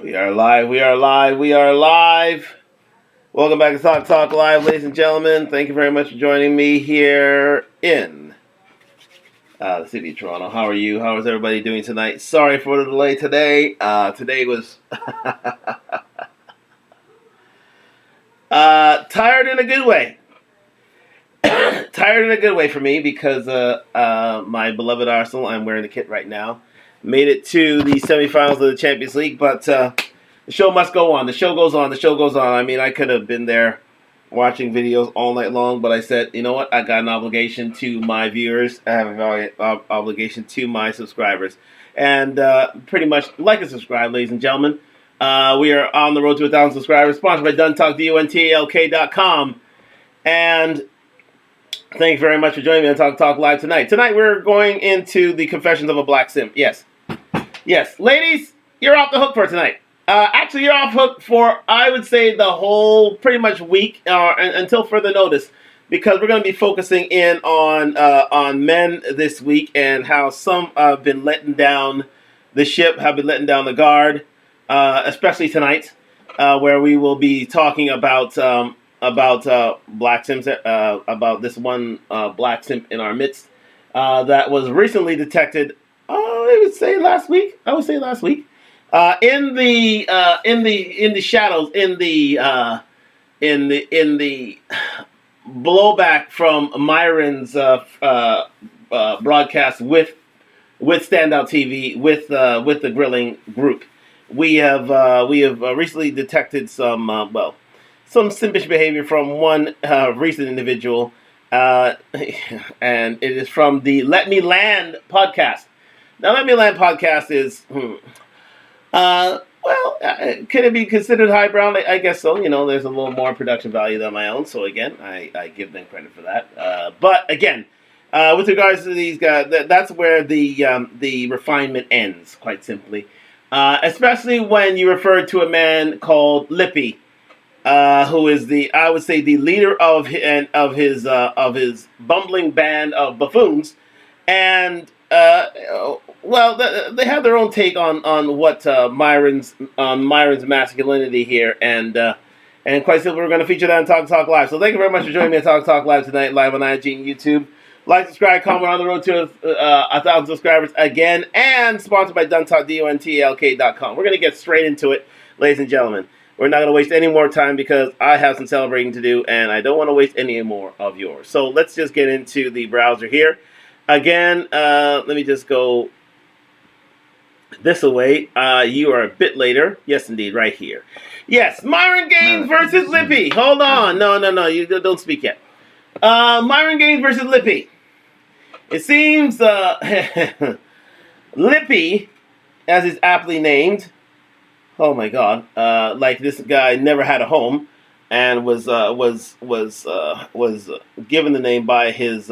We are live, we are live, we are live. Welcome back to Talk Live, ladies and gentlemen. Thank you very much for joining me here in the city of Toronto. How are you? How is everybody doing tonight? Sorry for the delay today. Today was tired in a good way. Tired in a good way for me because my beloved Arsenal, I'm wearing the kit right now, made it to the semifinals of the Champions League, but the show must go on. The show goes on. The show goes on. I mean, I could have been there watching videos all night long, but I said, you know what? I got an obligation to my viewers. I have an obligation to my subscribers. And pretty much like and subscribe, ladies and gentlemen. We are on the road to 1,000 subscribers, sponsored by DunTalk, DUNTALK.com. And thank you very much for joining me on Talk Live tonight. Tonight we're going into the Confessions of a Black Simp. Yes. Yes. Ladies, you're off the hook for tonight. Actually, you're off hook for, I would say, the whole pretty much week until further notice, because we're going to be focusing in on men this week and how some have been letting down the ship, have been letting down the guard, especially tonight, where we will be talking about black simps, about this one black simp in our midst that was recently detected. I would say last week. In the shadows, in the blowback from Myron's broadcast with Standout TV with the grilling group, we have recently detected some simpish behavior from one recent individual, and it is from the Let Me Land podcast. Now, Let Me Land podcast is could it be considered highbrow? I guess so. You know, there's a little more production value than my own. So again, I give them credit for that. But again, with regards to these guys, that's where the refinement ends, quite simply. Especially when you refer to a man called Lippy, who is the leader of his bumbling band of buffoons, and they have their own take on what Myron's masculinity here, and quite simply, we're going to feature that on Talk Live. So thank you very much for joining me on Talk Live tonight, live on IG and YouTube. Like, subscribe, comment on the road to 1,000 subscribers again, and sponsored by DunTalk, DUNTALK.com. We're going to get straight into it, ladies and gentlemen. We're not going to waste any more time because I have some celebrating to do, and I don't want to waste any more of yours. So let's just get into the browser here. Again, let me just go this away. You are a bit later. Yes, indeed, right here. Yes, Myron Gaines versus Lippy. Hold on. No. You don't speak yet. Myron Gaines versus Lippy. It seems Lippy, as is aptly named, oh my God, like this guy never had a home, and was given the name by his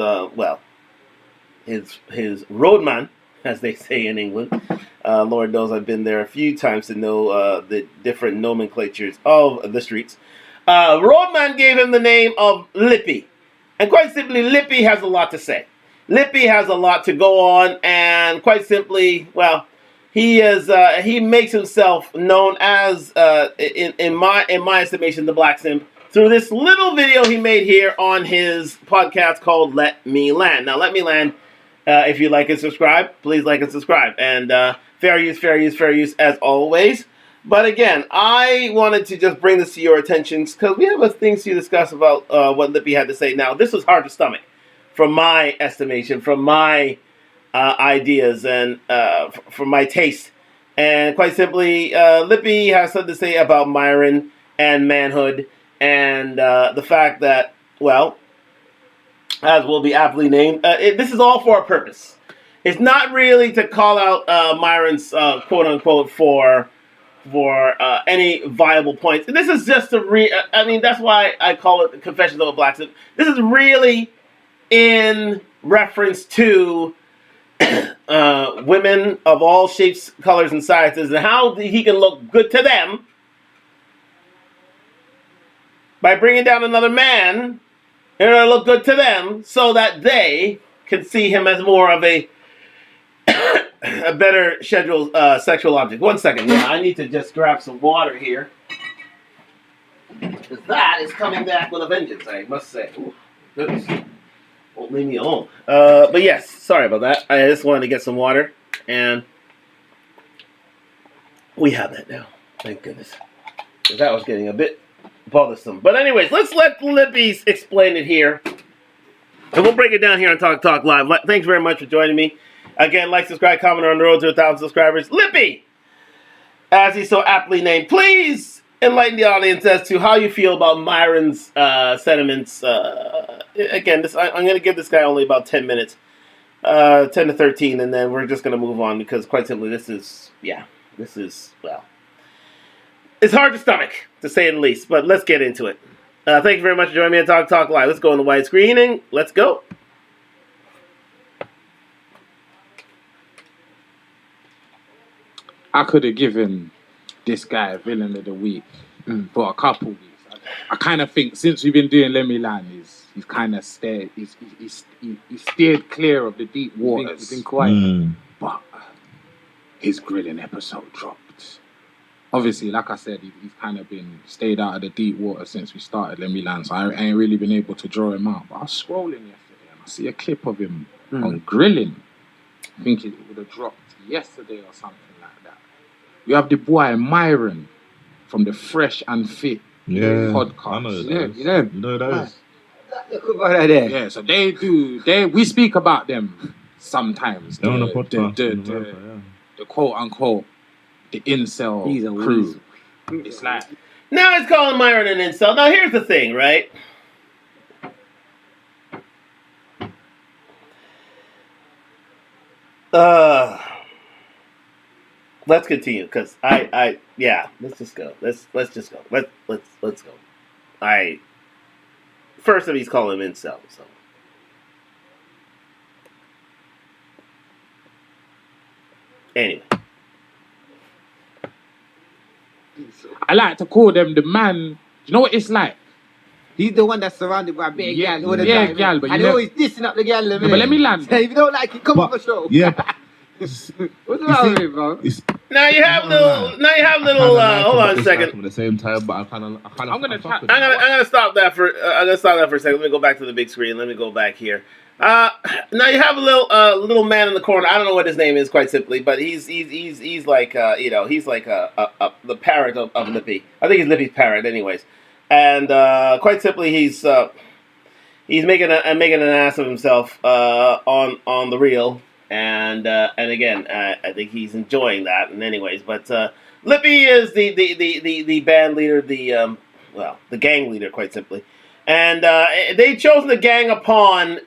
his roadman, as they say in England. Lord knows I've been there a few times to know the different nomenclatures of the streets. Roadman gave him the name of Lippy. And quite simply, Lippy has a lot to say. Lippy has a lot to go on, and quite simply, well, he makes himself known as, in my estimation, the Black Simp, through this little video he made here on his podcast called Let Me Land. Now, Let Me Land, if you like and subscribe, please like and subscribe. And fair use as always. But again, I wanted to just bring this to your attention because we have things to discuss about what Lippy had to say. Now, this was hard to stomach, from my estimation, from my ideas, and from my taste. And quite simply, Lippy has something to say about Myron and manhood, and the fact that, well, as will be aptly named, this is all for a purpose. It's not really to call out Myron's quote-unquote for any viable points. This is just that's why I call it the Confessions of a Black Simp. This is really in reference to women of all shapes, colors, and sizes, and how he can look good to them by bringing down another man in order to look good to them so that they can see him as more of a a better scheduled sexual object. 1 second. Yeah, I need to just grab some water here. Because that is coming back with a vengeance, I must say. Ooh, goodness. Won't leave me alone. But yes, sorry about that. I just wanted to get some water, and we have that now. Thank goodness. That was getting a bit bothersome. But anyways, let's let Lippy explain it here. And we'll break it down here on Talk Live. Thanks very much for joining me. Again, like, subscribe, comment on the road to 1,000 subscribers. Lippy, as he's so aptly named, please enlighten the audience as to how you feel about Myron's sentiments. Again, I'm going to give this guy only about 10 minutes, 10 to 13, and then we're just going to move on because, quite simply, this is, well, it's hard to stomach, to say the least, but let's get into it. Thank you very much for joining me on Talk Live. Let's go on the widescreening. Let's go. I could have given this guy Villain of the Week for a couple weeks. I kind of think since we've been doing Lemmy Land, he's kind of steered clear of the deep waters. He's been quiet. But his grilling episode dropped. Obviously, like I said, he's kind of been stayed out of the deep water since we started Lemmy Land, so I ain't really been able to draw him out. But I was scrolling yesterday and I see a clip of him on grilling. I think it would have dropped yesterday or something like that. We have the boy Myron from the Fresh and Fit podcast. I know that. You know those. Yeah, so we speak about them sometimes. They're on the podcast. The quote unquote the incel crew. It's like now it's calling Myron an incel. Now here's the thing, right? Let's continue because let's just go. Let's just go. Let's go. First of he's calling him incel, so. Anyway. I like to call them the man. You know what it's like? He's the one that's surrounded by big gal all the time. Gal, but and he's always dissing up the gal. But let me land. If you don't like it, come on the show. Yeah. What's wrong with it, bro? Now you have little. Hold on a second. At the same time, but I'm gonna stop that for. I'm gonna stop that for a second. Let me go back to the big screen. Let me go back here. Now you have a little man in the corner. I don't know what his name is, quite simply, but he's like he's like the parrot of Lippy. I think he's Lippy's parrot, anyways. And quite simply, he's making an ass of himself on the reel. And again, I think he's enjoying that. And anyways, but Lippy is the band leader, the gang leader, quite simply. And they chose to gang upon.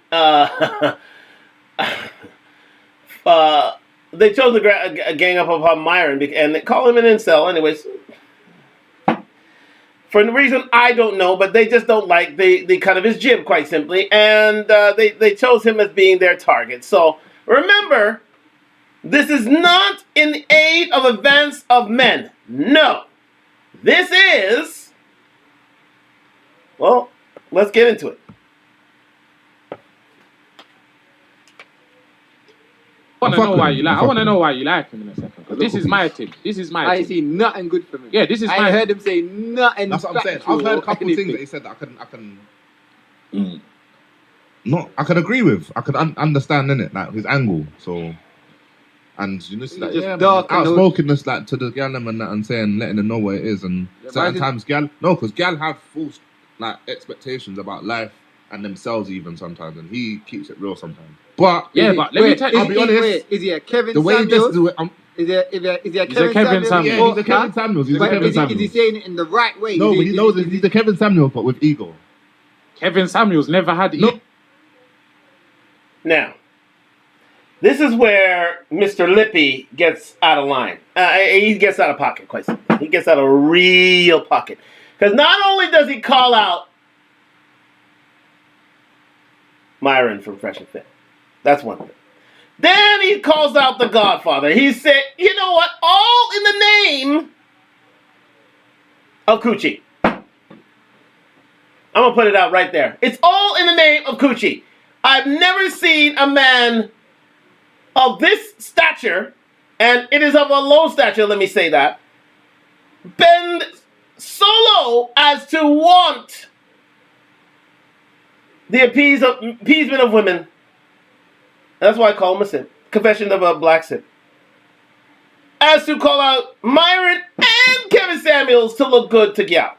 They chose to gang up upon Myron and they call him an incel. Anyways, for the reason I don't know, but they just don't like the kind of his jib, quite simply, and they chose him as being their target. So. Remember, this is not in the aid of advance of men. No. This is... Well, let's get into it. I want to know why you like him in a second. Because this is my team. I ain't seen nothing good from him. Yeah, this is I heard him say nothing. That's what I'm saying. I've heard a couple of things that he said that I can I could agree with. I could understand in it, like his angle. So, and you know, it's like outspokenness, like to the gal and saying, letting them know what it is, and certain times because gal have false like expectations about life and themselves even sometimes, and he keeps it real sometimes. But let me tell you, I'll be honest. Is he a Kevin Samuels? Is he a Kevin Samuels? Yeah, he's a Kevin Samuels. Is he saying it in the right way? No, but he knows he's the Kevin Samuels, but with ego. Kevin Samuels never had ego. Now, this is where Mr. Lippy gets out of line. He gets out of pocket, quite simply. He gets out of real pocket. Because not only does he call out Myron from Fresh and Fit. That's one thing. Then he calls out the Godfather. He said, you know what? All in the name of Coochie. I'm going to put it out right there. It's all in the name of Coochie. I've never seen a man of this stature, and it is of a low stature, let me say that, bend so low as to want the appeasement of women. And that's why I call him a simp. Confession of a black simp. As to call out Myron and Kevin Samuels to look good to gal.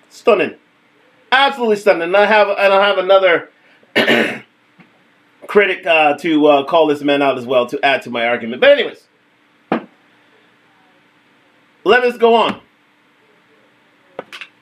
Stunning. Absolutely stunning. And I have another critic to call this man out as well to add to my argument. But anyways, let us go on.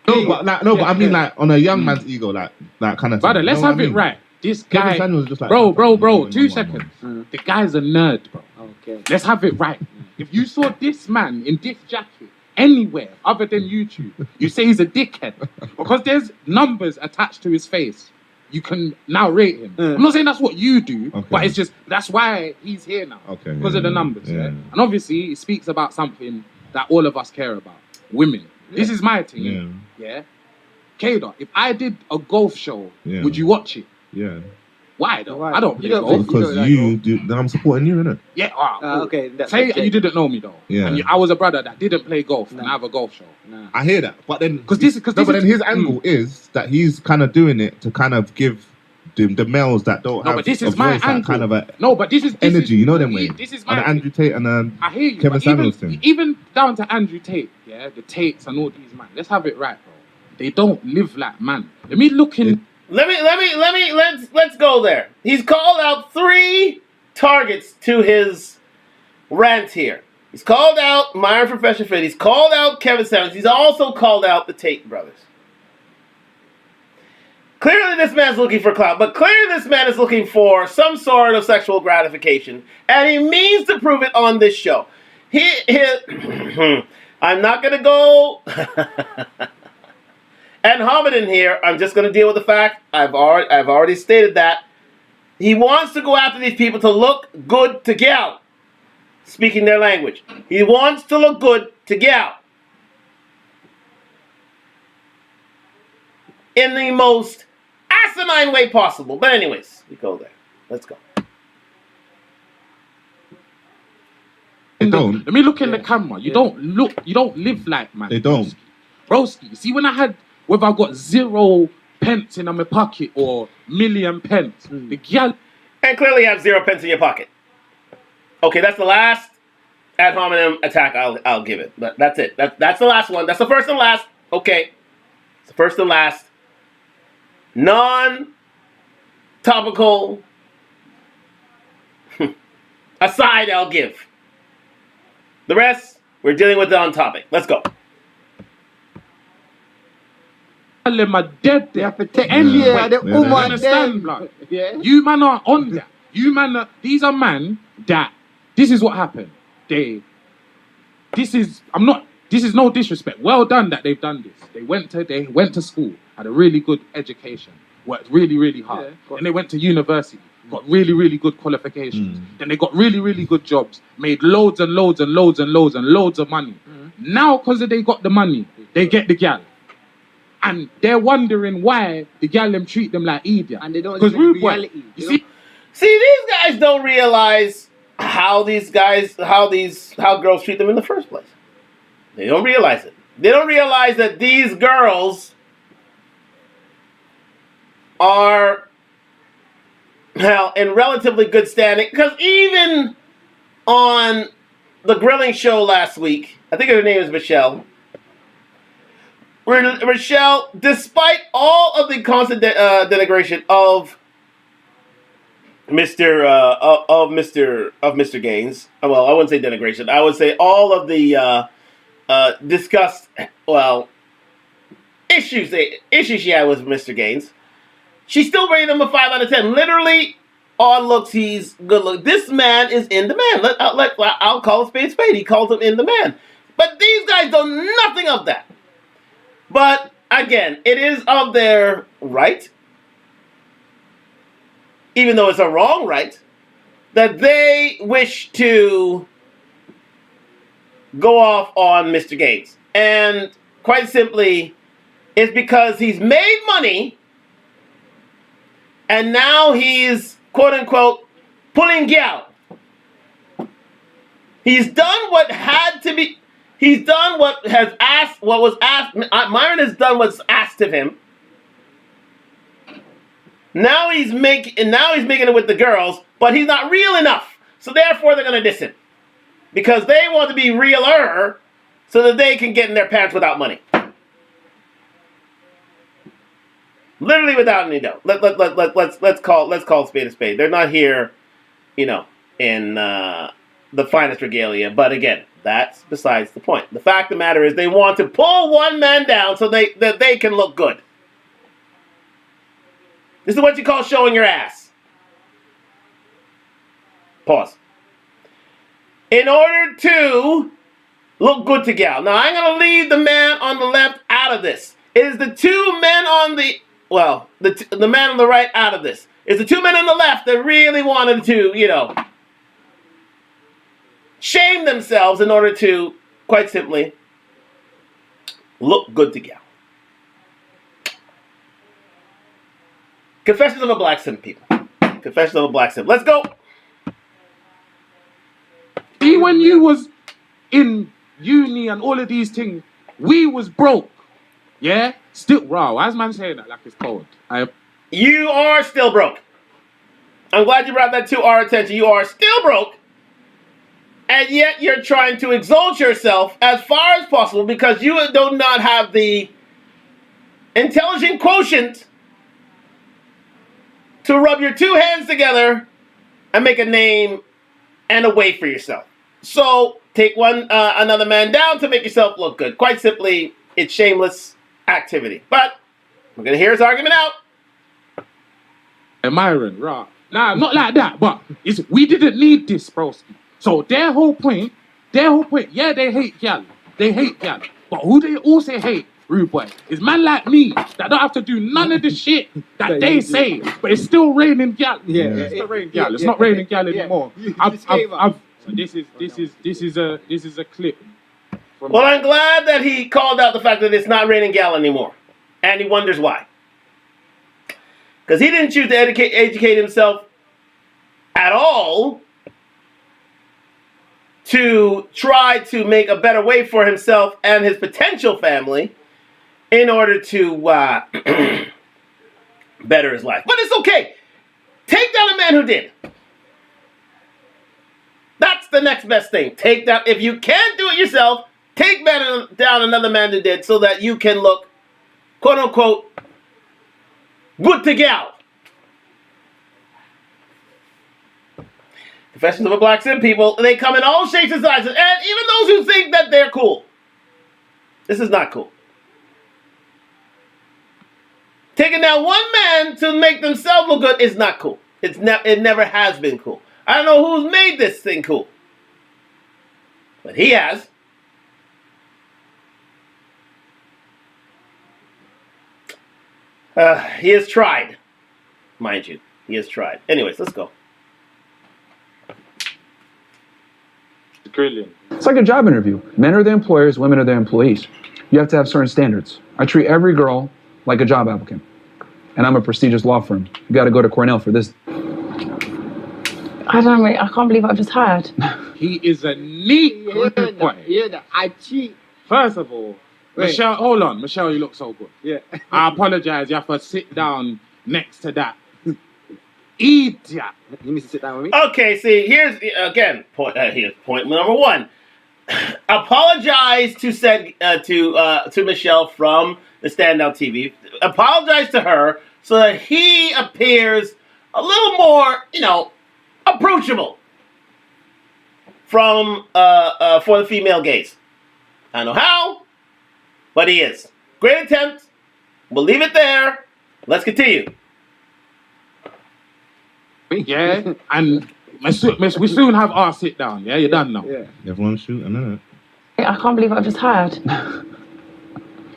But I mean, like on a young man's ego, like kind of. Brother, let's have it right. This guy, just like, bro. 2 seconds. The guy's a nerd, bro. Okay. Let's have it right. If you saw this man in this jacket anywhere other than YouTube, you say he's a dickhead because there's numbers attached to his face. You can now rate him. I'm not saying that's what you do, but it's just that's why he's here now because of the numbers. Yeah. And obviously, it speaks about something that all of us care about: women. Yeah. This is my team. Yeah. Kada, if I did a golf show, would you watch it? Yeah. Why though? I don't play golf. Because you do. I'm supporting you, innit? Yeah. Okay. Say you didn't know me though. Yeah. And I was a brother that didn't play golf and I have a golf show. Nah. I hear that, but then but then his angle is that he's kind of doing it to kind of give the males that don't have. But this is my angle. Kind of this is energy. You know them way. This is my Andrew Tate and I hear you, Kevin Samuels thing. Even down to Andrew Tate, yeah, the Tates and all these man. Let's have it right, bro. They don't live like man. Let me let's go there. He's called out 3 targets to his rant here. He's called out Myron Professional Fit. He's called out Kevin Samuels. He's also called out the Tate brothers. Clearly this man's looking for clout, but clearly this man is looking for some sort of sexual gratification, and he means to prove it on this show. I'm not going to go ad hominem here. I'm just going to deal with the fact, I've already stated that. He wants to go after these people to look good to gal, speaking their language. He wants to look good to gal. In the most asinine way possible. But anyways, we go there. Let's go. Let me look in the camera. You don't live like man. They don't. Broski, see when I had, whether I got 0 pence in my pocket or million pence, the gal... And clearly you have 0 pence in your pocket. Okay, that's the last ad hominem attack I'll give it. But that's it. That's the last one. That's the first and last. Okay. It's the first and last. Non-topical aside I'll give. The rest, we're dealing with it on topic. Let's go. My dead there. Understand, blood. Yeah. You man are on that. You man are, these are man that, this is what happened. This is no disrespect. Well done that they've done this. They went to school, had a really good education, worked really, really hard. And they went to university, got really, really good qualifications. Then they got really, really good jobs, made loads and loads and loads and loads and loads of money. Now, because they got the money, they get the gal. And they're wondering why the gal them treat them like idiot. And they don't live in reality. See, these guys don't realize how girls treat them in the first place. They don't realize it. They don't realize that these girls are, well, in relatively good standing. Because even on the grilling show last week, I think her name is Michelle. Michelle, despite all of the constant denigration of Mr. Gaines, well, I wouldn't say denigration. I would say all of the discussed, issues she had with Mr. Gaines. She still rated him a 5 out of 10. Literally, on looks, he's good look. This man is in demand. I'll call a spade. He calls him in demand. But these guys do nothing of that. But again, it is of their right, even though it's a wrong right, that they wish to go off on Mr. Gaines. And quite simply, it's because he's made money and now he's, quote unquote, pulling gal. He's done what had to be. He's done what has asked. What was asked. Myron has done what's asked of him. Now he's making it with the girls, but he's not real enough. So therefore, they're gonna diss him because they want to be realer, so that they can get in their pants without money. Literally without any dough. Let's call spade a spade. They're not here, in the finest regalia. But again, that's besides the point. The fact of the matter is, they want to pull one man down so that they can look good. This is what you call showing your ass. Pause. In order to look good to gal. Now, I'm going to leave the man on the left out of this. It is the two men on the... Well, the man on the right out of this. It's the two men on the left that really wanted to, shame themselves in order to, quite simply, look good to gal. Confessions of a Black Simp, people. Confessions of a Black Simp. Let's go. See, when you was in uni and all of these things, we was broke. Yeah? Still, wow, why is man saying that like it's cold? You are still broke. I'm glad you brought that to our attention. You are still broke. And yet you're trying to exalt yourself as far as possible because you do not have the intelligent quotient to rub your two hands together and make a name and a way for yourself. So take another man down to make yourself look good. Quite simply, it's shameless activity. But we're going to hear his argument out. And Myron, right. Nah, not like that, but we didn't need this, bro. So their whole point, yeah, they hate gal. But who they also hate, rude boy, is man like me that don't have to do none of the shit that they say, but it's still raining gal. Yeah, it's still raining gal. It's not raining gal anymore. This is a clip. Well, I'm glad that he called out the fact that it's not raining gal anymore, and he wonders why. Because he didn't choose to educate himself at all to try to make a better way for himself and his potential family in order to better his life. But it's okay. Take down a man who did. That's the next best thing. Take down, if you can't do it yourself, take down another man who did so that you can look, quote unquote, good to gal. Confessions of a Black Simp, people, they come in all shapes and sizes, and even those who think that they're cool. This is not cool. Taking down one man to make themselves look good is not cool. It never has been cool. I don't know who's made this thing cool, but he has. He has tried, mind you. He has tried. Anyways, let's go. Brilliant. It's like a job interview. Men are the employers, women are the employees. You have to have certain standards. I treat every girl like a job applicant. And I'm a prestigious law firm. You got to go to Cornell for this. I can't believe I've just heard. He is a neat boy. I cheat. First of all, Michelle, hold on. Michelle, you look so good. Yeah. I apologize. You have to sit down next to that idiot. You need to sit down with me. Okay, see, here's point number one. Apologize to Michelle from the Standout TV. Apologize to her so that he appears a little more, approachable from for the female gaze. I don't know how, but he is. Great attempt. We'll leave it there. Let's continue. Yeah, and we soon have our sit down. Yeah, you're done now. Yeah. Everyone's shooting, isn't it? I can't believe I've just heard.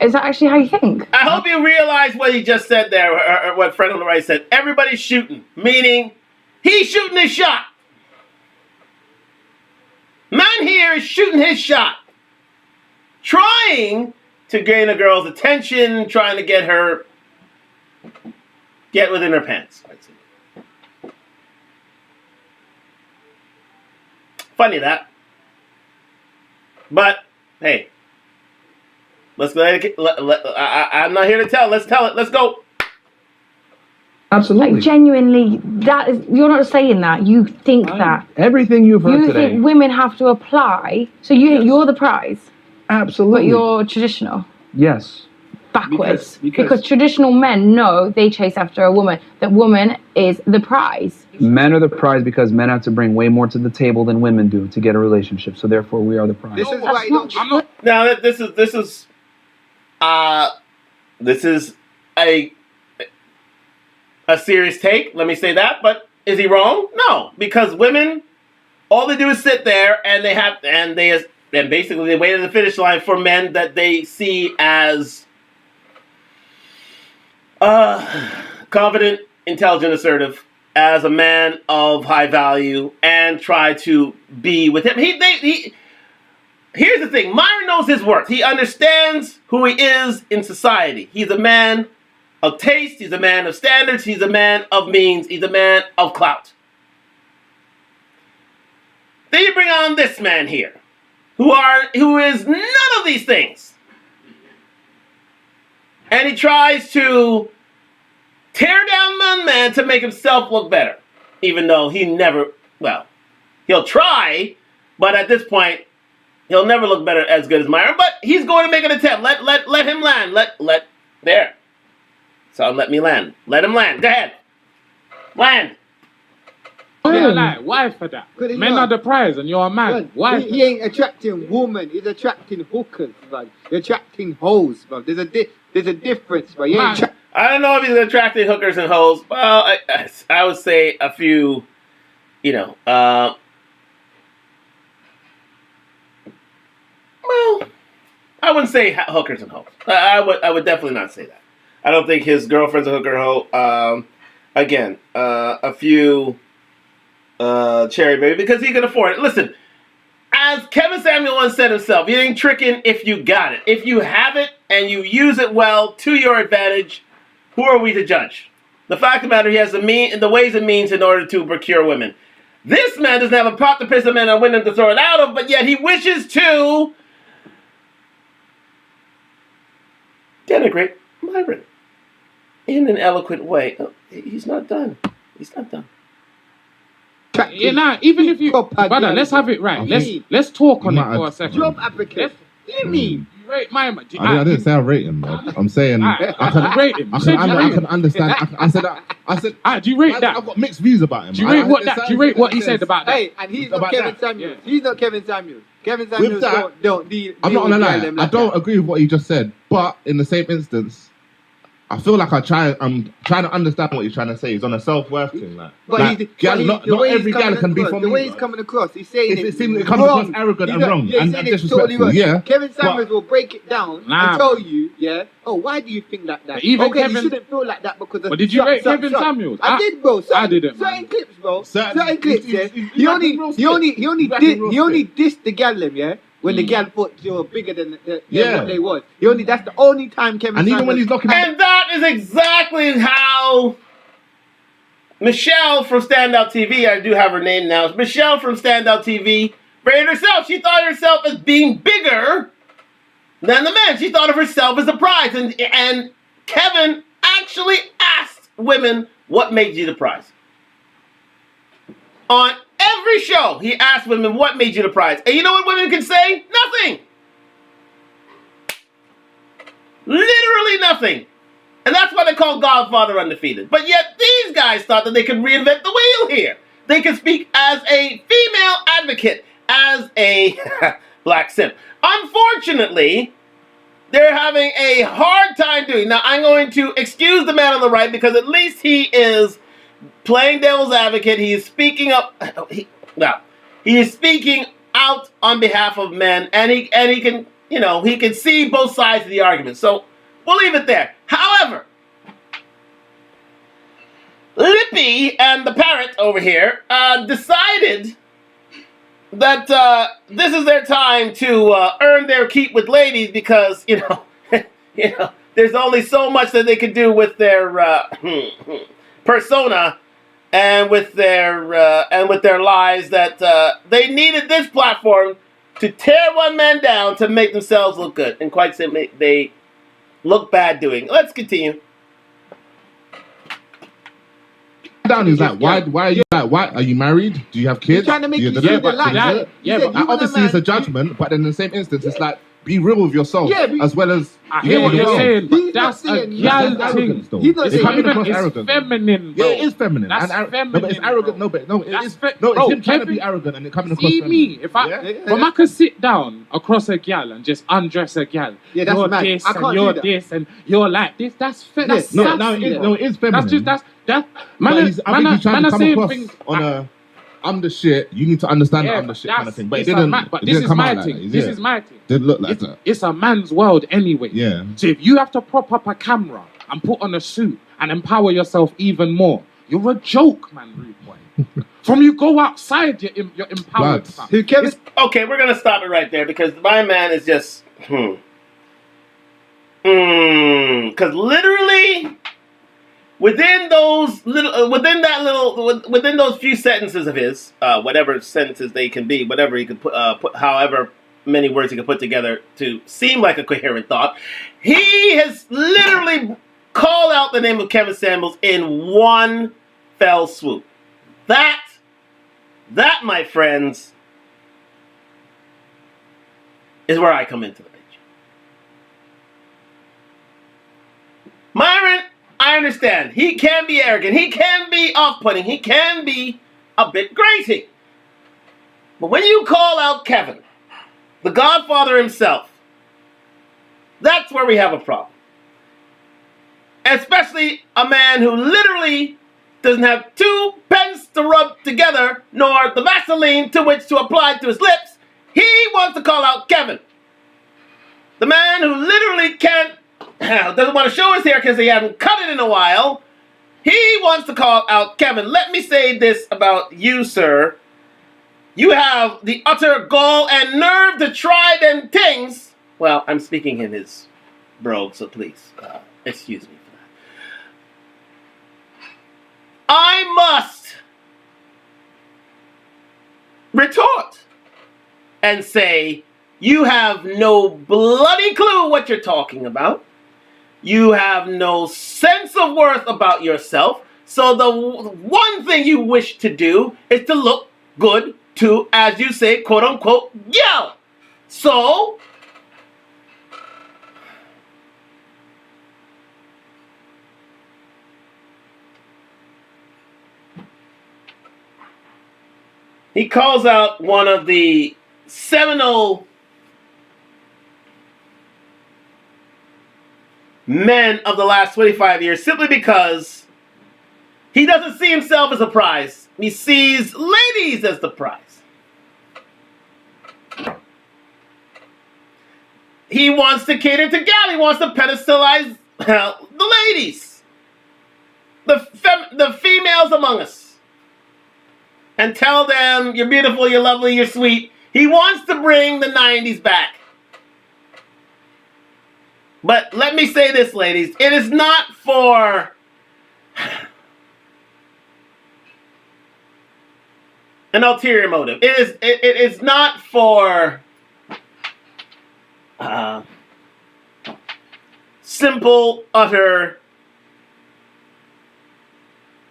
Is that actually how you think? I hope you realize what he just said there, or what Fred on the right said. Everybody's shooting, meaning he's shooting his shot. Man here is shooting his shot. Trying to gain a girl's attention, trying to get within her pants. Funny that. But hey, let's go. I'm not here to tell. Let's tell it. Let's go. Absolutely. Like, genuinely, that is, you're not saying that. You think that. Everything you've heard you today. You think women have to apply. So you're the prize. Absolutely. But you're traditional. Yes. Backwards. Because traditional men know they chase after a woman. That woman is the prize. Men are the prize because men have to bring way more to the table than women do to get a relationship. So therefore, we are the prize. This is why you don't. Now this is a serious take. Let me say that. But is he wrong? No, because women, all they do is sit there and basically they wait at the finish line for men that they see as confident, intelligent, assertive, as a man of high value, and try to be with him. Here's the thing. Myron knows his worth. He understands who he is in society. He's a man of taste. He's a man of standards. He's a man of means. He's a man of clout. Then you bring on this man here, who is none of these things. And he tries to tear down one man to make himself look better. Even though he'll try, but at this point, he'll never look better as good as Myron. But he's going to make an attempt. Let him land. There. So let me land. Let him land. Go ahead. Land. Yeah, why for that? Men are the prize and you're a man. Why? He ain't attracting women. He's attracting hookers, man. He's attracting hoes, man. There's a difference, man. I don't know if he's attracting hookers and hoes. Well, I would say a few, well, I wouldn't say hookers and hoes. I would definitely not say that. I don't think his girlfriend's a hooker or hoe. Again, a few cherry baby because he can afford it. Listen, as Kevin Samuel once said himself, you ain't tricking if you got it. If you have it and you use it well to your advantage, who are we to judge? The fact of the matter, he has the ways and means in order to procure women. This man doesn't have a pot to piss a man and win him to throw it out of, but yet he wishes to denigrate Myron in an eloquent way. Oh, he's not done. He's not done. Even if you, brother, let's have it right. Let's talk on it for a second. Job applicant. What do you mean? Rate Myron. I didn't say I rate him, man. I'm saying I can rate him. I can understand. I said. Do you rate that? I've got mixed views about him. Do you rate what that? Do you rate what he said about that? Hey, and he's not Kevin Samuels. He's not Kevin Samuels. Kevin Samuels don't deal. I'm not gonna lie. I don't agree with what he just said, but in the same instance, I feel like I'm trying to understand what he's trying to say. He's on a self-worth thing, not every gal can be from the way he's coming across. He's saying it comes across arrogant and wrong and disrespectful. Totally yeah, Kevin Samuels will break it down and tell you, why do you think like that? Even okay, Kevin, you shouldn't feel like that because of. But did you rate Kevin Samuels? I did, bro. I didn't. Certain clips, bro. Certain clips. Yeah. He only dissed the gal, yeah. When the gal thought you were bigger than what they was. That's the only time Kevin Samuels... even when he's knocking... And that is exactly how Michelle from Standout TV, I do have her name now, Michelle from Standout TV, rated herself. She thought of herself as being bigger than the man. She thought of herself as a prize. And Kevin actually asked women, what made you the prize? On every show, he asked women, what made you the prize? And you know what women can say? Nothing. Literally nothing. And that's why they call Godfather undefeated. But yet these guys thought that they could reinvent the wheel here. They could speak as a female advocate, as a black simp. Unfortunately, they're having a hard time doing. Now, I'm going to excuse the man on the right because at least he is playing devil's advocate. He is speaking up. He is speaking out on behalf of men, and he can, he can see both sides of the argument. So we'll leave it there. However, Lippy and the parrot over here decided that this is their time to earn their keep with ladies because there's only so much that they can do with their persona and with their lies that they needed this platform to tear one man down to make themselves look good. And quite simply, they look bad doing it. Let's continue. Down is like, why are you married? Do you have kids? He's trying to make you see the light. But obviously it's a judgment, but in the same instance, it's like, be real with yourself, as well as. I hear what you're saying, but that's a gal thing. It's coming across It's arrogant. feminine, bro. Yeah, it is feminine. That's feminine. No, but it's arrogant. No, it's him trying to be arrogant and it coming across See feminine. me, if I could sit down across a gal and just undress a gal. Yeah, that's you're mad. this I and can't you're do that. this and you're like this. That's sassy. No, it is feminine. That's I think he's trying to come across on a, I'm the shit, you need to understand that I'm the shit kind of thing. But it didn't. But this is my thing. This is my thing. Didn't look like that. It's a man's world anyway. Yeah. So if you have to prop up a camera and put on a suit and empower yourself even more, you're a joke, man, rude boy. From you go outside, you're empowered. Okay, we're gonna stop it right there because my man is just because literally. Within those few sentences of his, whatever sentences they can be, whatever he could put, however many words he could put together to seem like a coherent thought, he has literally called out the name of Kevin Samuels in one fell swoop. That, my friends, is where I come into the picture. Myron, I understand. He can be arrogant. He can be off-putting. He can be a bit grating. But when you call out Kevin, the Godfather himself, that's where we have a problem. Especially a man who literally doesn't have 2 pence to rub together, nor the Vaseline to which to apply to his lips. He wants to call out Kevin. The man who literally doesn't want to show his hair because he hasn't cut it in a while. He wants to call out Kevin. Let me say this about you, sir. You have the utter gall and nerve to try them things. Well, I'm speaking in his brogue, so please, excuse me for that. I must retort and say, you have no bloody clue what you're talking about. You have no sense of worth about yourself. So the one thing you wish to do is to look good to, as you say, quote unquote, gal. So he calls out one of the seminal men of the last 25 years simply because he doesn't see himself as a prize. He sees ladies as the prize. He wants to cater to gal. He wants to pedestalize the ladies. The females among us. And tell them you're beautiful, you're lovely, you're sweet. He wants to bring the 90s back. But let me say this, ladies. It is not for an ulterior motive. It is not for simple, utter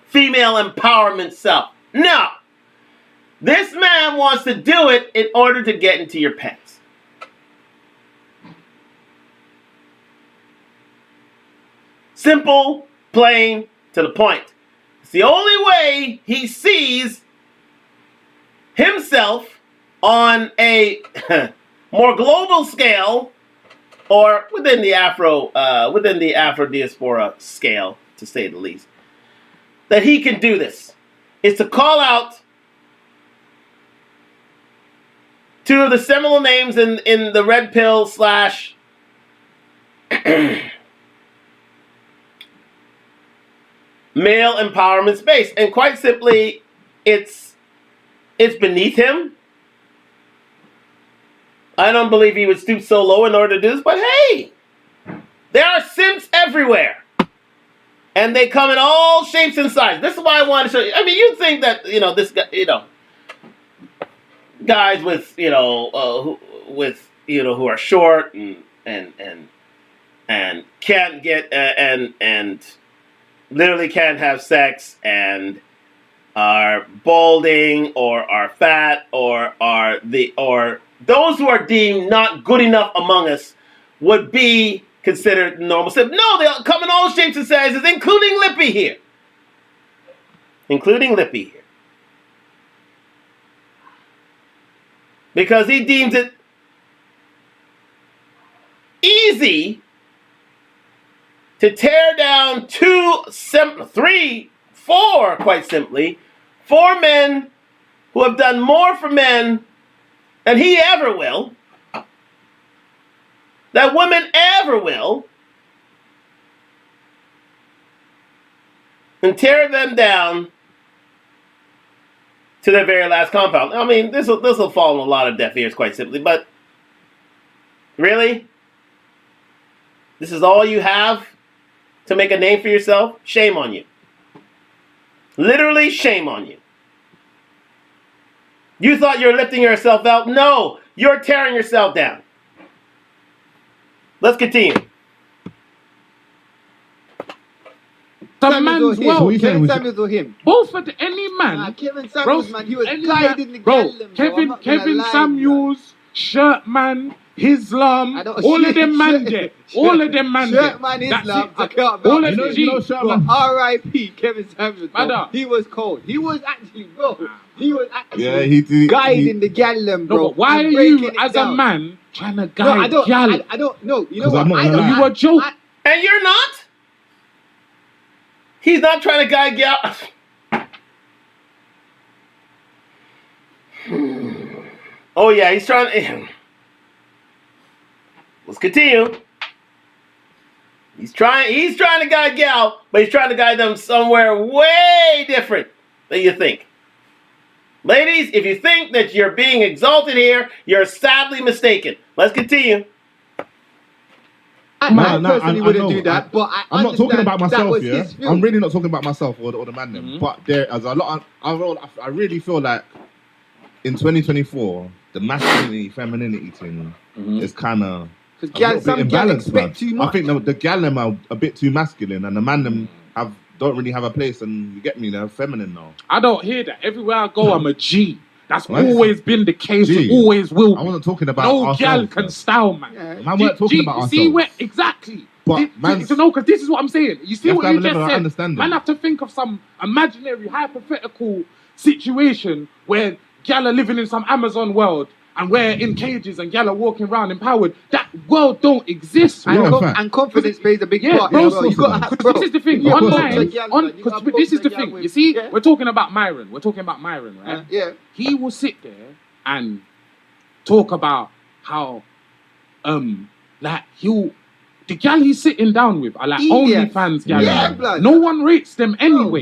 female empowerment self. No. This man wants to do it in order to get into your pants. Simple, plain, to the point. It's the only way he sees himself on a more global scale, or within the Afro diaspora scale, to say the least, that he can do this, is to call out 2 of the seminal names in the red pill / male empowerment space. And quite simply, it's beneath him. I don't believe he would stoop so low in order to do this, but hey, there are simps everywhere. And they come in all shapes and sizes. This is why I want to show you. I mean, you think that, this guy, guys with, who are short and can't get, and literally can't have sex and are balding or are fat or those who are deemed not good enough among us would be considered normal. No, they come in all shapes and sizes, including Lippy here. Because he deems it easy to tear down 2, 3, 4, quite simply, 4 men who have done more for men than he ever will, that women ever will, and tear them down to their very last compound. I mean, this will fall on a lot of deaf ears, quite simply, but really? This is all you have to make a name for yourself? Shame on you. Literally, shame on you. You thought you were lifting yourself out? No, you're tearing yourself down. Let's continue. Man's well. Kevin Samuels or him? Both of any man. Nah, Kevin Samuels, man, he was guiding the gallon, Kevin Samuels, Shirt Man, Islam, all of them man there. All of them man there. Shirt Man, Islam, I can't all of them. R.I.P. Kevin Samuels, bro. He was cold. He was actually, bro. He was actually guiding the gallon, bro. No, but why are you, as a man, trying to guide gal? I don't know. You know what? You a joke. And you're not? He's not trying to guide gal. Oh yeah, he's trying to... Let's continue. He's trying to guide gal, but he's trying to guide them somewhere way different than you think. Ladies, if you think that you're being exalted here, you're sadly mistaken. Let's continue. I personally wouldn't do that, but I'm not talking about myself, yeah? I'm really not talking about myself or the man them. But there is a lot I really feel like in 2024, the masculinity, femininity thing is kind of imbalanced, man. Too much. I think the gal them are a bit too masculine and the man them don't really have a place, and you get me, they're feminine now. I don't hear that. Everywhere I go, I'm a G. That's always been the case. It always will be. I wasn't talking about no gal can style, man. Yeah. Man, weren't talking about ourselves. See where exactly? But because this is what I'm saying. You see what you just said? Man, have to think of some imaginary, hypothetical situation where gal are living in some Amazon world and we're in cages and gal are walking around empowered. That world don't exist. And confidence plays a big part. Bro, this is the thing. Online, this is the thing. You see, we're talking about Myron. Right? Yeah. He will sit there and talk about how, the gal he's sitting down with are like OnlyFans gal. Yeah, blood. No one rates them anyway.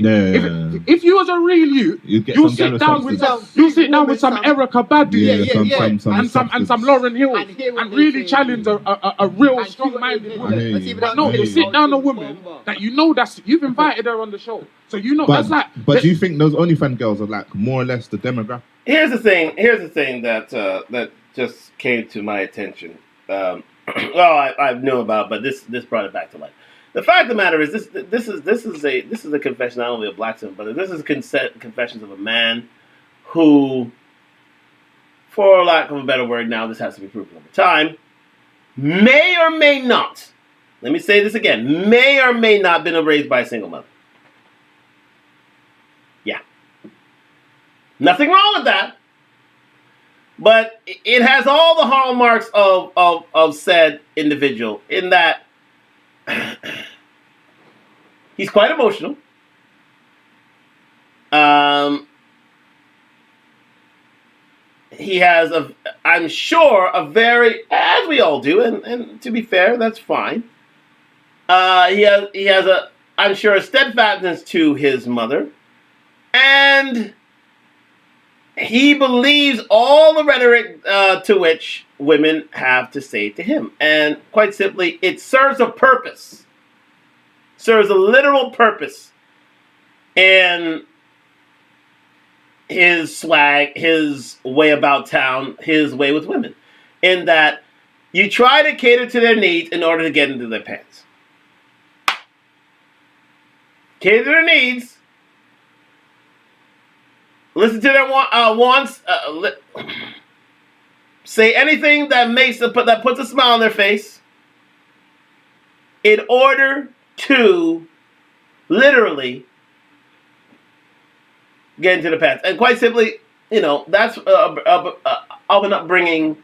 If you was a real you sit down with some Erica Badu and some Lauryn Hill and really challenge a real strong-minded woman. But no, you sit down a woman that you know you've invited her on the show, so you know that's like. But do you think those OnlyFans girls are like more or less the demographic? Here's the thing that just came to my attention. I knew about, but this brought it back to life. The fact of the matter is this is a confession not only of blacksmith, but this is confessions of a man who, for lack of a better word, now this has to be proven over time, may or may not. Let me say this again: may or may not have been raised by a single mother. Yeah, nothing wrong with that. But it has all the hallmarks of said individual in that he's quite emotional. He has I'm sure, a very, as we all do, and to be fair, that's fine. He has I'm sure, a steadfastness to his mother, and he believes all the rhetoric to which women have to say to him. And quite simply, it serves a purpose. serves a literal purpose in his swag, his way about town, his way with women. In that you try to cater to their needs in order to get into their pants. Cater to their needs. Listen to their wants. Say anything that puts a smile on their face in order to literally get into the pants. And quite simply, that's of an upbringing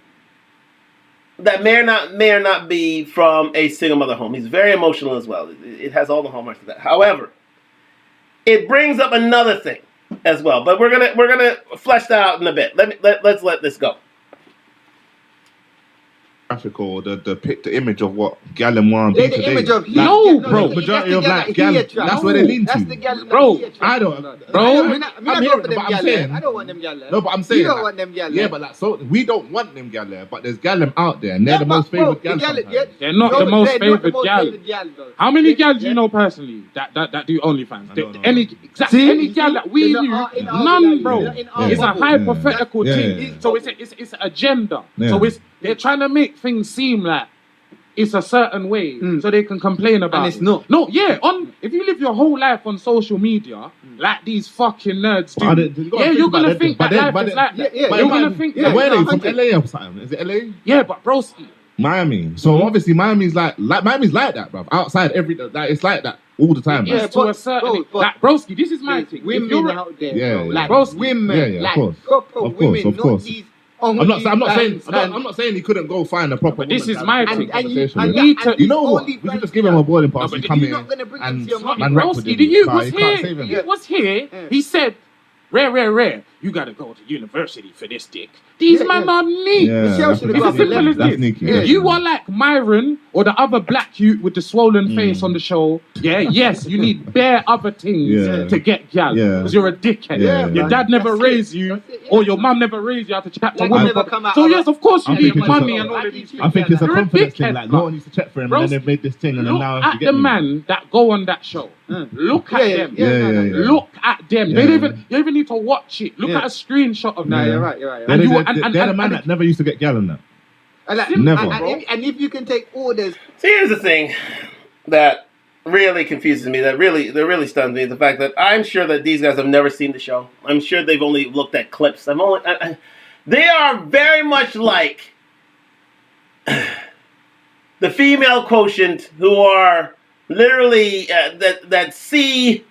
that may or not be from a single mother home. He's very emotional as well. It has all the hallmarks of that. However, it brings up another thing as well. But we're gonna flesh that out in a bit. Let's let this go. Graphical, the image of what Gallon want to be today. Image of bro. Majority of like Gallon, that's where they lean to. That's the Gallon. Bro, I don't. I'm hearing it, but I'm saying. I don't want them Gallon. No, but I'm saying. You don't want them Gallon. Yeah, but we don't want them Gallon, but there's Gallon out there, and they're the most favorite Gallon. They're not the most favorite Gallon. How many Gallons do you know personally that do OnlyFans? Any Gallon that we knew, none, bro. It's a hypothetical thing. So it's an agenda. So they're trying to make things seem like it's a certain way so they can complain about and it's not. No, yeah. If you live your whole life on social media like these fucking nerds do, you're gonna think that life is like that. You're gonna think that. Where are they from? LA or something? Is it LA? Yeah, but broski. Miami. So obviously Miami's like that, bruv. Outside it's like that all the time. Yeah, to a certain like broski. This is my thing. Women out there, like broski. Women, like proper women, of course. These I'm not saying he couldn't go find a proper woman. This is my thing. You know what? We should just give him a boarding pass and come in and rap with him. He was here. He said, rare. You gotta go to university for this dick. These men are neat. It's as simple as this. You are like Myron or the other black youth with the swollen face on the show. Yeah, yes, you need bare other things to get gal. Because you're a dickhead. Your dad never raised you, or your mum never raised you how to chat to women. So yes, of course you need money and all of these things. I think it's a confidence thing. Like no one used to check for him, and then they made this thing, and then now at the man that go on that show. Look at them. Look at them. They don't even need to watch it. Look at a screenshot of that. You're right. They're the man that never used to get gal on that. Never. And if you can take orders. See, here's the thing that really confuses me, that really stuns me, the fact that I'm sure that these guys have never seen the show. I'm sure they've only looked at clips. They are very much like the female quotient who are literally that see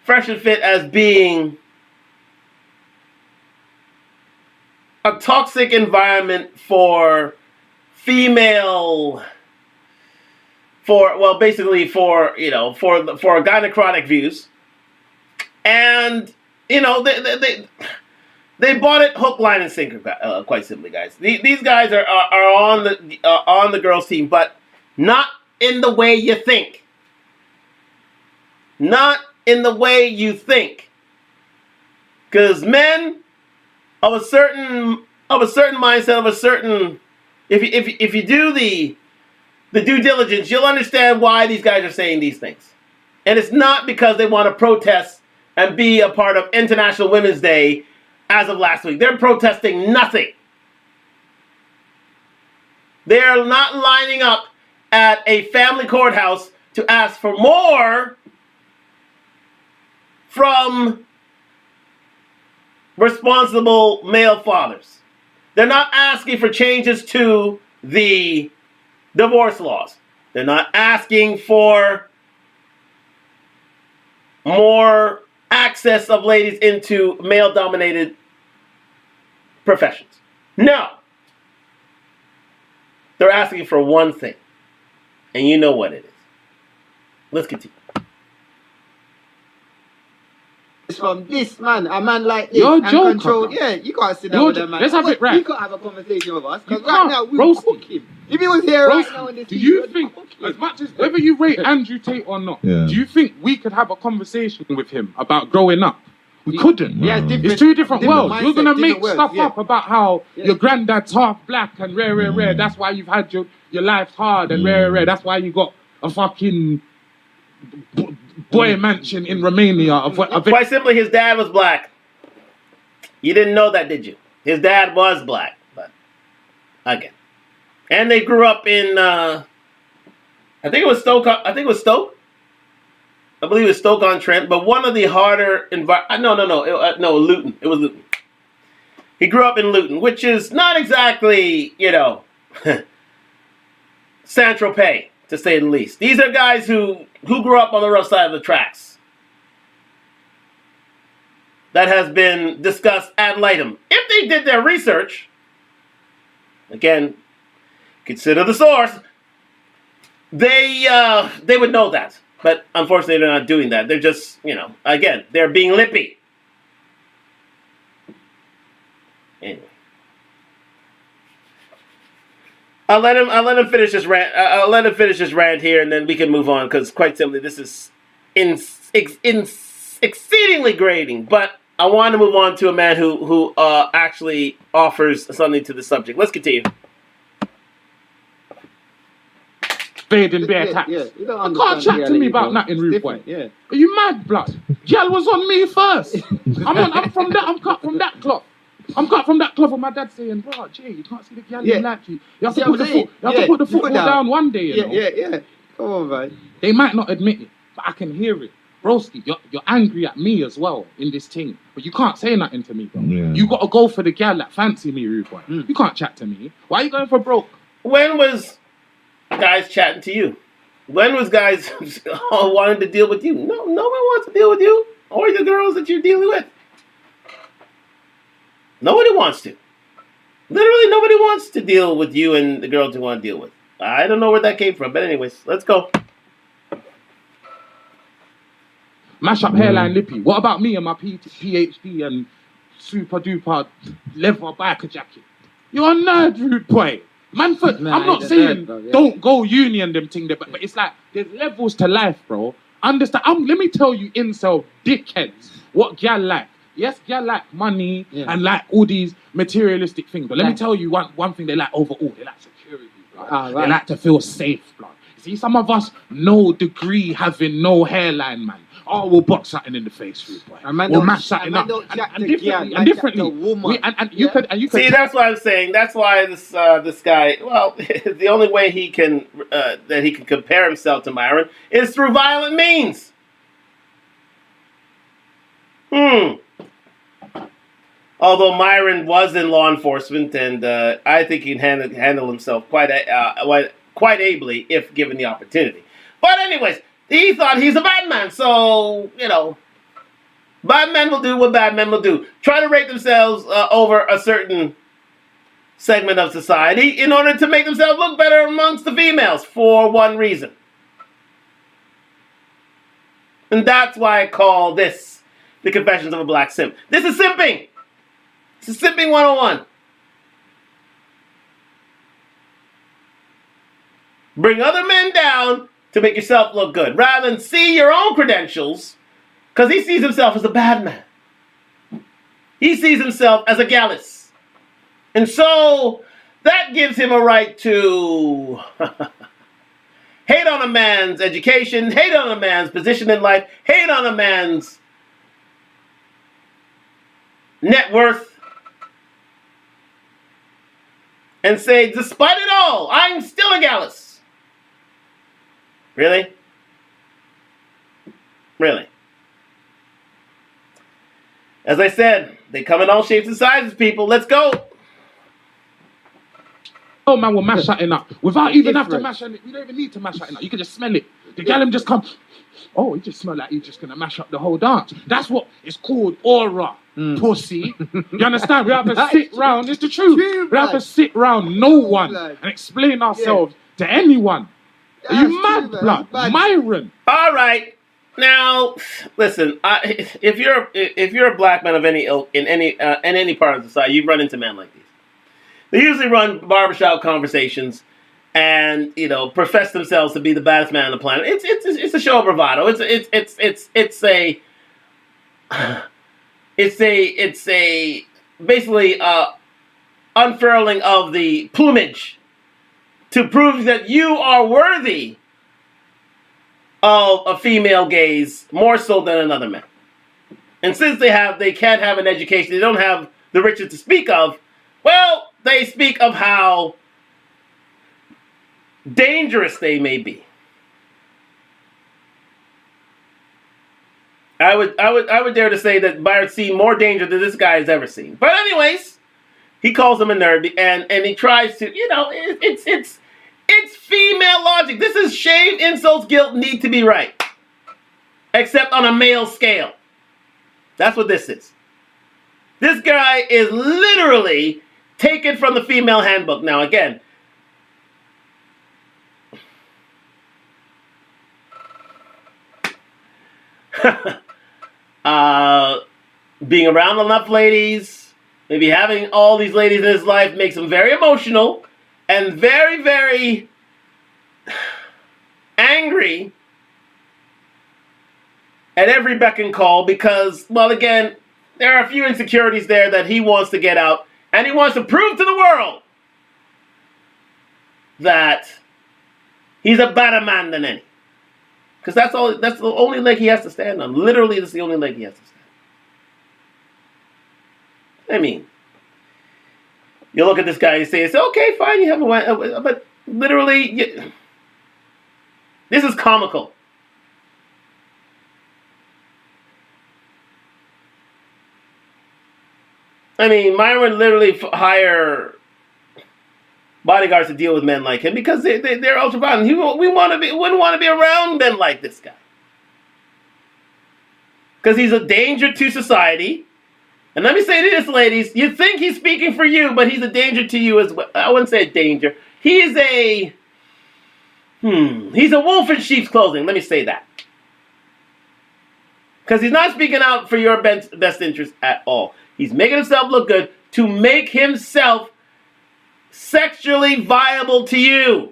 Fresh and Fit as being a toxic environment for gynecrotic views, and they bought it hook, line, and sinker. Quite simply, guys. These guys are on the girls' team, but not in the way you think. Not in the way you think, because men of a certain mindset, if you do the due diligence, you'll understand why these guys are saying these things. And it's not because they want to protest and be a part of International Women's Day as of last week. They're protesting nothing. They're not lining up at a family courthouse to ask for more from responsible male fathers. They're not asking for changes to the divorce laws. They're not asking for more access of ladies into male-dominated professions. No. They're asking for one thing. And you know what it is. Let's continue. From this man, a man like this, you're and control. Yeah, you can't sit down with that man. Let's have it right. You can't have a conversation with us because right now we will cook him. If he was here right now in this, do you think, as much as whether you rate Andrew Tate or not, do you think we could have a conversation with him about growing up? We couldn't. Yeah, it's two different worlds. You're gonna make stuff up about how your granddad's half black and rare. That's why you've had your life's hard and rare. That's why you got a fucking boy mansion in Romania. Quite simply, his dad was black. You didn't know that, did you? His dad was black, but again, and they grew up in. I think it was Stoke. I believe it was Stoke-on-Trent, but one of the harder no, Luton. It was Luton. He grew up in Luton, which is not exactly, Saint-Tropez, to say the least. These are guys who grew up on the rough side of the tracks. That has been discussed ad litem. If they did their research, again, consider the source, they would know that. But unfortunately, they're not doing that. They're just, again, they're being lippy. Anyway, I'll let him finish this rant. I'll let him finish this rant here, and then we can move on. Because quite simply, this is exceedingly grating. But I want to move on to a man who actually offers something to the subject. Let's continue. Spade and bear tax. You can't chat to me about nothing, rude boy. Are you mad, blood? Girl was on me first. I'm from that. I'm cut from that cloth. I'm cut from that cloth. And my dad saying, "Bro, Jay, you can't see the girl like you. You have to put the foot. You have to put the football down one day." You know? Yeah. Come on, man. They might not admit it, but I can hear it. Broski, you're angry at me as well in this thing, but you can't say nothing to me, bro. Yeah. You got to go for the gal that fancy me, rude boy. You can't chat to me. Why are you going for broke? When was guys chatting to you? When was guys wanting to deal with you? No one wants to deal with you or the girls that you're dealing with. Nobody wants to. Literally, nobody wants to deal with you and the girls you want to deal with. I don't know where that came from, but anyways, let's go. Mash up hairline lippy. What about me and my PhD and super duper leather biker jacket? You're a nerd, rude boy. Manford, I'm not saying don't go uni and them thing, but it's like there's levels to life, bro. Understand? Let me tell you, incel dickheads, what gal like. Yes, gal like money and like all these materialistic things, but let me tell you one thing they like overall. They like security, blood. They like to feel safe, blood. See, some of us, no degree having no hairline, man. Oh, we'll box something in the face, rude boy. We'll mash something up. And differently. You could see, that's what I'm saying. That's why this guy, well, the only way he can that he can compare himself to Myron is through violent means. Although Myron was in law enforcement, and I think he can handle himself quite ably if given the opportunity. But anyways, he thought he's a bad man, so, bad men will do what bad men will do. Try to rate themselves over a certain segment of society in order to make themselves look better amongst the females for one reason. And that's why I call this the Confessions of a Black Simp. This is simping. This is simping 101. Bring other men down to make yourself look good, rather than see your own credentials, because he sees himself as a bad man. He sees himself as a gallus. And so, that gives him a right to hate on a man's education, hate on a man's position in life, hate on a man's net worth, and say, despite it all, I'm still a gallus. Really? Really? As I said, they come in all shapes and sizes, people. Let's go. Oh, man, we'll mash something up. Without even having to mash it. You don't even need to mash something up. You can just smell it. The gallum just come. Oh, he just smell like he's just going to mash up the whole dance. That's what it's called aura, pussy. You understand? We have to sit round. It's the truth. We have to sit round no one and explain ourselves to anyone. Are you mad, blood? Myron. All right. Now, listen. If you're a black man of any ilk in any part of society, you run into men like these. They usually run barbershop conversations, and profess themselves to be the baddest man on the planet. It's a show of bravado. It's a basically unfurling of the plumage to prove that you are worthy of a female gaze more so than another man. And since they can't have an education, they don't have the riches to speak of, well, they speak of how dangerous they may be. I would dare to say that Byron's seen more danger than this guy has ever seen. But anyways, he calls him a nerd, and he tries to, it's female logic. This is shame, insults, guilt need to be right, except on a male scale. That's what this is. This guy is literally taken from the female handbook. Now again, being around enough ladies, maybe having all these ladies in his life makes him very emotional and very, very angry at every beck and call because, well, again, there are a few insecurities there that he wants to get out, and he wants to prove to the world that he's a better man than any. Because that's the only leg he has to stand on. Literally, that's the only leg he has to stand on. I mean, you look at this guy and say, okay, fine, you have a... But literally, this is comical. I mean, Myron would literally hire bodyguards to deal with men like him because they're ultra violent. We wouldn't want to be around men like this guy because he's a danger to society. And let me say this, ladies, you think he's speaking for you, but he's a danger to you as well. I wouldn't say a danger. He's a wolf in sheep's clothing. Let me say that. Because he's not speaking out for your best interest at all. He's making himself look good to make himself sexually viable to you.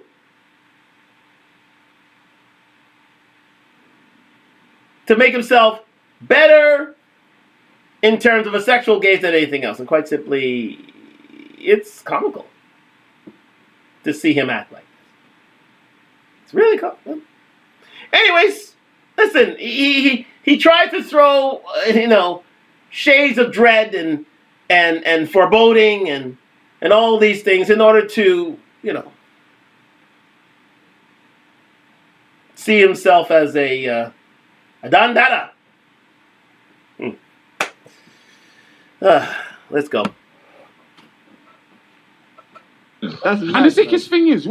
To make himself better in terms of a sexual gaze than anything else. And quite simply, it's comical to see him act like this. It's really comical. Anyways, listen, he tried to throw, shades of dread and foreboding and all these things in order to, see himself as a dandada. Let's go. And the sickest thing is,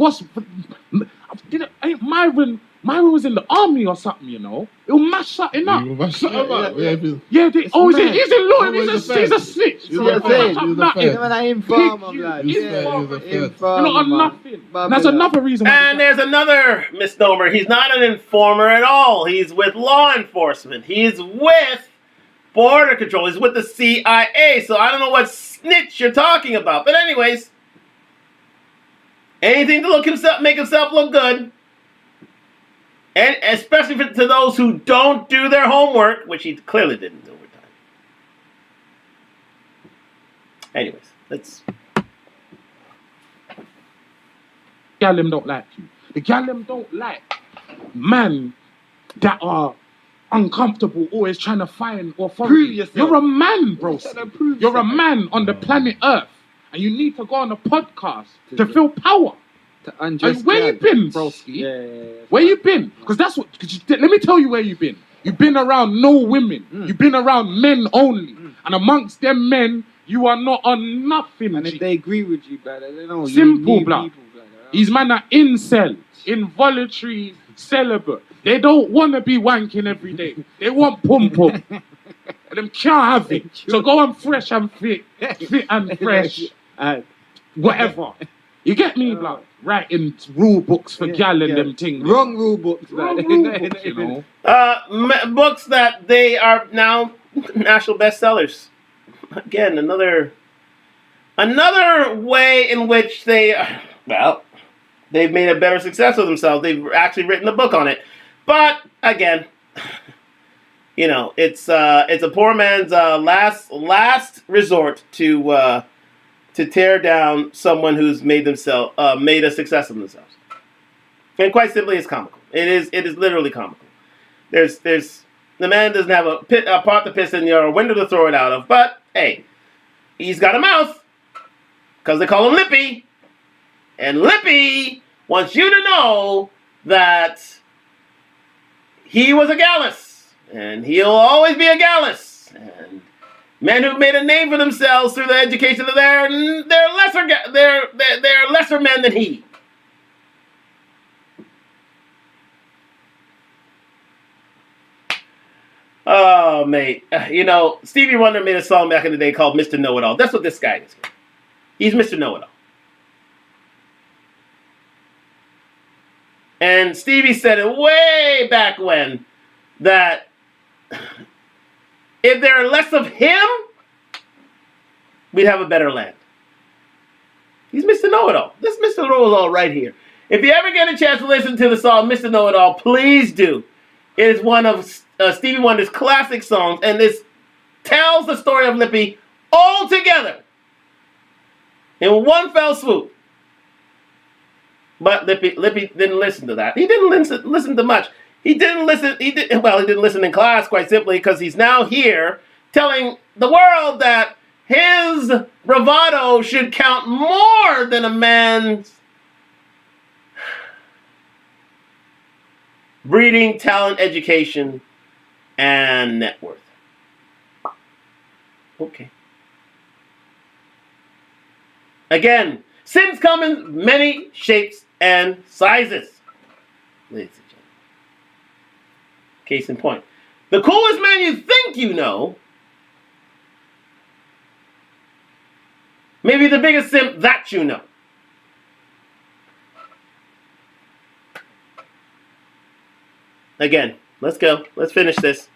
Myron was in the army or something, He'll mash something up. He's in law. He's a snitch. He's a nothing. That's another reason. And there's another misnomer. He's not an informer at all. He's with law enforcement. He's with Border Control. He's with the CIA. So I don't know what snitch you're talking about. But anyways, anything to make himself look good. And especially to those who don't do their homework, which he clearly didn't do over time. Anyways, let's... Gallem don't like you. The Gallem don't like men that are uncomfortable, always trying to find authority. Prove yourself. You're a man, bro. You're a man on the planet Earth. And you need to go on a podcast to feel power. And where you been, broski? Yeah. Where you been? Because that's what... let me tell you where you been. You've been around no women. You've been around men only. And amongst them men, you are not on nothing. And if they agree with you, brother, they know. Simple, blood. These men are incels, involuntary celibate. They don't want to be wanking every day. They want pum-pum. And them can't have it. So go on fresh and fit and fresh. Whatever. You get me, blood? Writing rule books for gal and them things. Wrong rule books, books that they are now national bestsellers. Again, another way in which they've made a better success of themselves. They've actually written a book on it. But again, it's a poor man's last resort to tear down someone who's made a success of themselves. And quite simply, it's comical. It is literally comical. There's the man doesn't have a pot to piss in or a window to throw it out of. But hey, he's got a mouth because they call him Lippy, and Lippy wants you to know that he was a gallus, and he'll always be a gallus. And men who've made a name for themselves through the education of they're lesser men than he. Oh, mate. You know, Stevie Wonder made a song back in the day called Mr. Know-It-All. That's what this guy is. He's Mr. Know-It-All. And Stevie said it way back when that if there are less of him, we'd have a better land. He's Mr. Know-It-All. This is Mr. Know-It-All right here. If you ever get a chance to listen to the song Mr. Know-It-All, please do. It is one of Stevie Wonder's classic songs, and this tells the story of Lippy all together in one fell swoop. But Lippy didn't listen to that. He didn't listen to much. He didn't listen in class, quite simply, because he's now here telling the world that his bravado should count more than a man's breeding, talent, education, and net worth. Okay. Again, Simps come in many shapes and sizes. Ladies and gentlemen. Case in point. The coolest man you think you know may be the biggest simp that you know. Again, let's go. Let's finish this.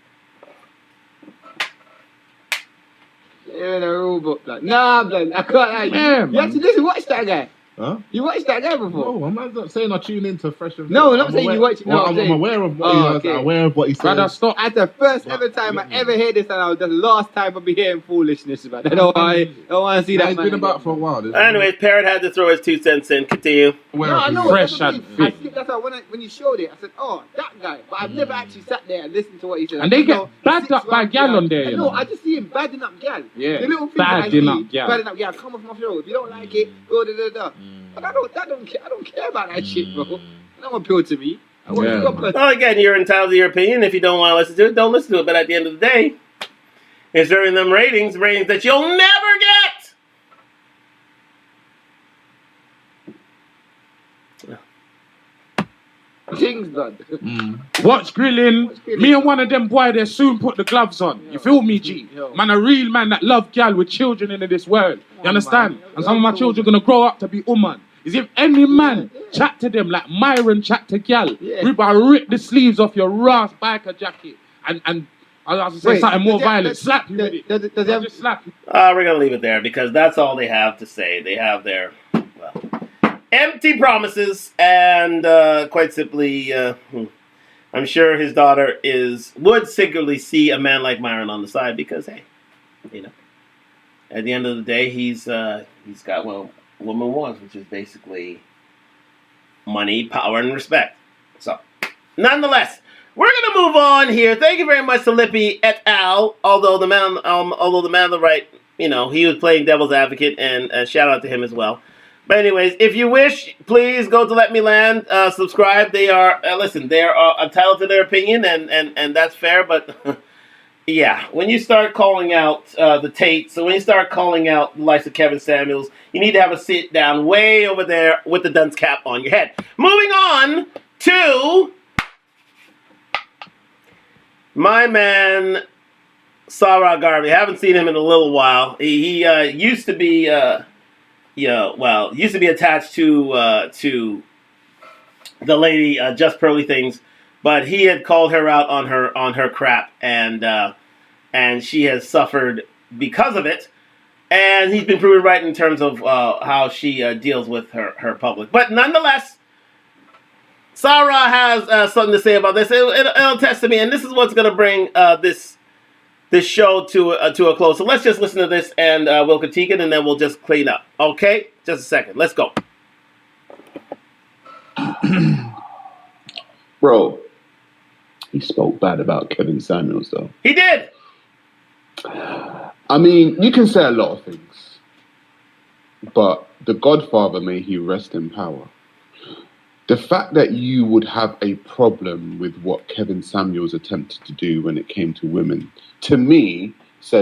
Yeah, the rule book, like, nah, blood, I can't. You have to listen, watch that guy. Huh? You watched that guy before? No, I'm not saying I tune into Fresh and No, I'm not saying you watch it. No, I'm aware of what aware of what he said. Brother, stop. That's the first ever time I ever heard this, and I was the last time I'll be hearing foolishness about that. I don't want to see that. It's been about for a while. Anyways, Parrot had to throw his 2 cents in. Continue. No, I know. Fresh and fit. That's why when you showed it, I said, "Oh, that guy." But I've never actually sat there and listened to what he said. And they get bagged up by gal on there. No, I just see him badding up gal. Yeah, the little things badding up gal. Badding up gal. Come off my show. If you don't like it, go da. But I don't care about that shit, bro. That don't appeal to me. Well, again, you're entitled to your opinion. If you don't want to listen to it, don't listen to it. But at the end of the day, it's during them ratings that you'll never get. Things done. Watch grilling. Me and one of them boy, they soon put the gloves on. You feel me, G? Man, a real man that love gal with children in this world. You understand? And some of my children gonna grow up to be woman. Is if any man chat to them like Myron chat to gal, rip the sleeves off your Ross biker jacket and I was say something more violent. Slap you with it. Just slap you. We're gonna leave it there because that's all they have to say. They have their empty promises, and quite simply, I'm sure his daughter would secretly see a man like Myron on the side because, hey, you know, at the end of the day, he's got what a woman wants, which is basically money, power, and respect. So, nonetheless, we're gonna move on here. Thank you very much to Lippy et al. Although the man on the right, you know, he was playing devil's advocate, and shout out to him as well. But anyways, if you wish, please go to Let Me Land, subscribe. They are, they are entitled to their opinion, and that's fair, but yeah, when you start calling out the Tates, so when you start calling out the likes of Kevin Samuels, you need to have a sit down way over there with the dunce cap on your head. Moving on to my man, Sarah Garvey. I haven't seen him in a little while. He used to be... used to be attached to the lady Just Pearly Things, but he had called her out on her crap, and she has suffered because of it, and he's been proven right in terms of how she deals with her public. But nonetheless, Sarah has something to say about this. It'll test to me, and this is what's going to bring this show to a close. So let's just listen to this, and we'll critique it, and then we'll just clean up. Okay? Just a second. Let's go. Bro, he spoke bad about Kevin Samuels, though. He did. I mean, you can say a lot of things, but the Godfather, may he rest in power. The fact that you would have a problem with what Kevin Samuels attempted to do when it came to women, to me,